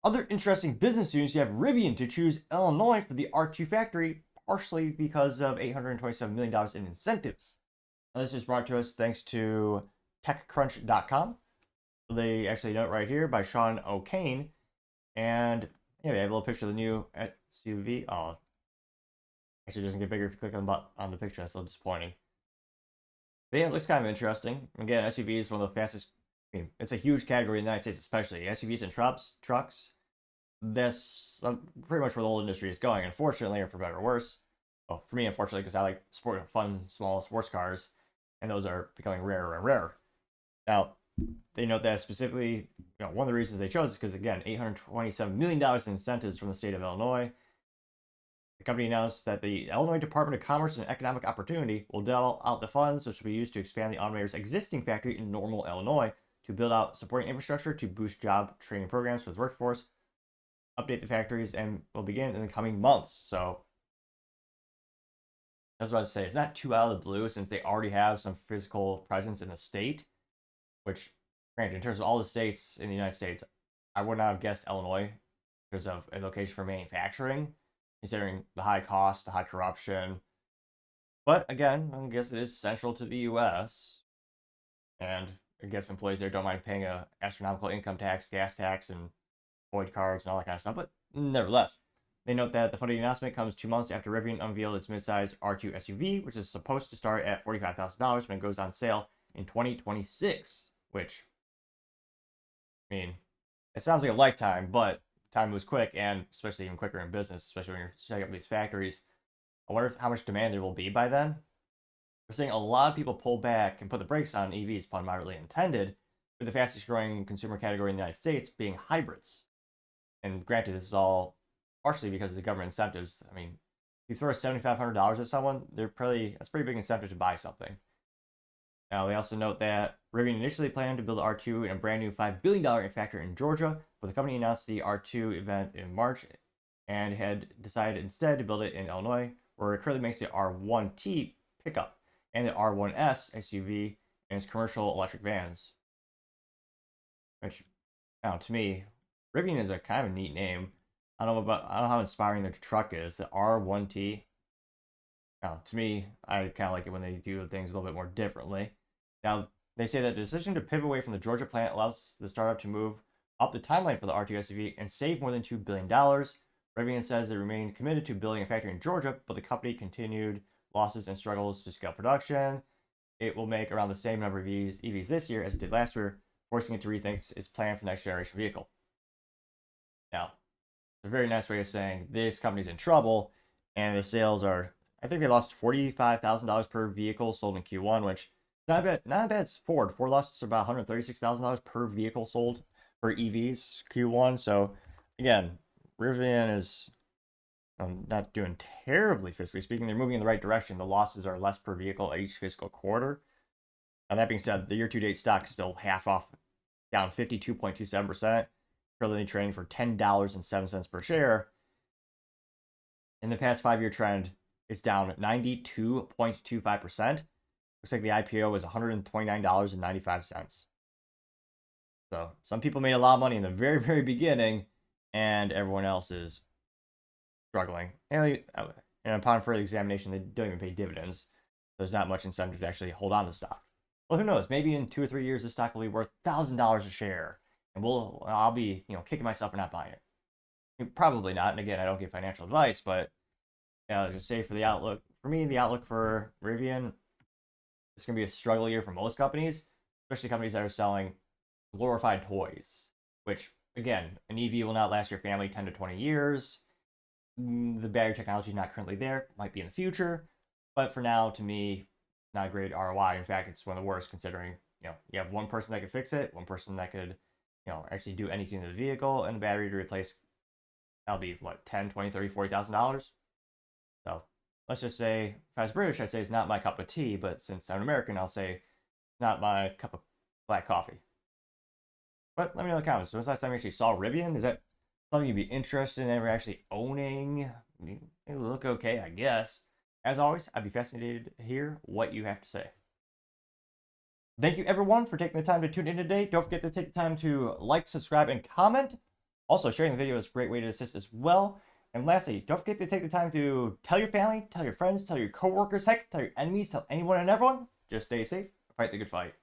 Other interesting business news, you have Rivian to choose Illinois for the R2 factory, partially because of $827 million in incentives. Now, this is brought to us thanks to TechCrunch.com. They actually note right here by Sean O'Kane. And yeah, they have a little picture of the new SUV. Oh, actually, it doesn't get bigger if you click on the picture. That's so disappointing. But yeah, it looks kind of interesting. Again, SUV is one of the fastest. I mean, it's a huge category in the United States, especially SUVs and trucks. That's pretty much where the whole industry is going, unfortunately, or for better or worse. Well, for me, unfortunately, because I like fun, small sports cars, and those are becoming rarer and rarer. Now, they note that specifically, one of the reasons they chose is because, again, $827 million in incentives from the state of Illinois. The company announced that the Illinois Department of Commerce and Economic Opportunity will dole out the funds, which will be used to expand the automaker's existing factory in Normal, Illinois, to build out supporting infrastructure to boost job training programs for the workforce, update the factories, and will begin in the coming months. So I was about to say, it's not too out of the blue since they already have some physical presence in the state, which, granted, in terms of all the states in the United States, I would not have guessed Illinois because of a location for manufacturing, considering the high cost, the high corruption. But again, I guess it is central to the U.S., and I guess employees there don't mind paying a astronomical income tax, gas tax, and void cards and all that kind of stuff. But nevertheless, they note that the funding announcement comes 2 months after Rivian unveiled its midsize R2 SUV, which is supposed to start at $45,000 when it goes on sale in 2026. Which, I mean, it sounds like a lifetime, but time moves quick, and especially even quicker in business, especially when you're setting up these factories. I wonder how much demand there will be by then. We're seeing a lot of people pull back and put the brakes on EVs, pun moderately intended, with the fastest growing consumer category in the United States being hybrids. And granted, this is all partially because of the government incentives. I mean, if you throw $7,500 at someone, that's pretty big incentive to buy something. Now, they also note that Rivian initially planned to build the R2 in a brand new $5 billion factory in Georgia, but the company announced the R2 event in March and had decided instead to build it in Illinois, where it currently makes the R1T pickup and the R1S SUV and its commercial electric vans. Which, to me, Rivian is a kind of a neat name. I don't know how inspiring the truck is. The R1T. To me, I kind of like it when they do things a little bit more differently. Now, they say that the decision to pivot away from the Georgia plant allows the startup to move up the timeline for the R2 SUV and save more than $2 billion. Rivian says they remain committed to building a factory in Georgia, but the company continued losses and struggles to scale production. It will make around the same number of EVs this year as it did last year, forcing it to rethink its plan for next generation vehicle. Now, it's a very nice way of saying this company's in trouble, and the sales are, I think they lost $45,000 per vehicle sold in Q1, which not bad as Ford. Ford lost about $136,000 per vehicle sold for EVs Q1. So again, Rivian is not doing terribly fiscally speaking. They're moving in the right direction. The losses are less per vehicle each fiscal quarter. Now, that being said, the year-to-date stock is still half off, down 52.27%, currently trading for $10.07 per share. In the past 5-year trend, it's down 92.25%. Looks like the IPO was $129.95. So some people made a lot of money in the very, very beginning, and everyone else is struggling. And upon further examination, they don't even pay dividends. So there's not much incentive to actually hold on to the stock. Well, who knows? Maybe in 2 or 3 years, the stock will be worth $1,000 a share, and I'll be kicking myself for not buying it. Probably not. And again, I don't give financial advice, but just say for the outlook, for me, the outlook for Rivian, it's going to be a struggle year for most companies, especially companies that are selling glorified toys, which, again, an EV will not last your family 10 to 20 years. The battery technology is not currently there, might be in the future, but for now, to me, not a great ROI. In fact, it's one of the worst considering, you have one person that could fix it, one person that could, actually do anything to the vehicle, and the battery to replace, that'll be, what, $10, $20, $30, $40,000? So let's just say, if I was British, I'd say it's not my cup of tea, but since I'm American, I'll say it's not my cup of black coffee. But let me know in the comments. When's the last time you actually saw Rivian? Is that something you'd be interested in ever actually owning? It look okay, I guess. As always, I'd be fascinated to hear what you have to say. Thank you, everyone, for taking the time to tune in today. Don't forget to take the time to like, subscribe, and comment. Also, sharing the video is a great way to assist as well. And lastly, don't forget to take the time to tell your family, tell your friends, tell your coworkers, heck, tell your enemies, tell anyone and everyone. Just stay safe, fight the good fight.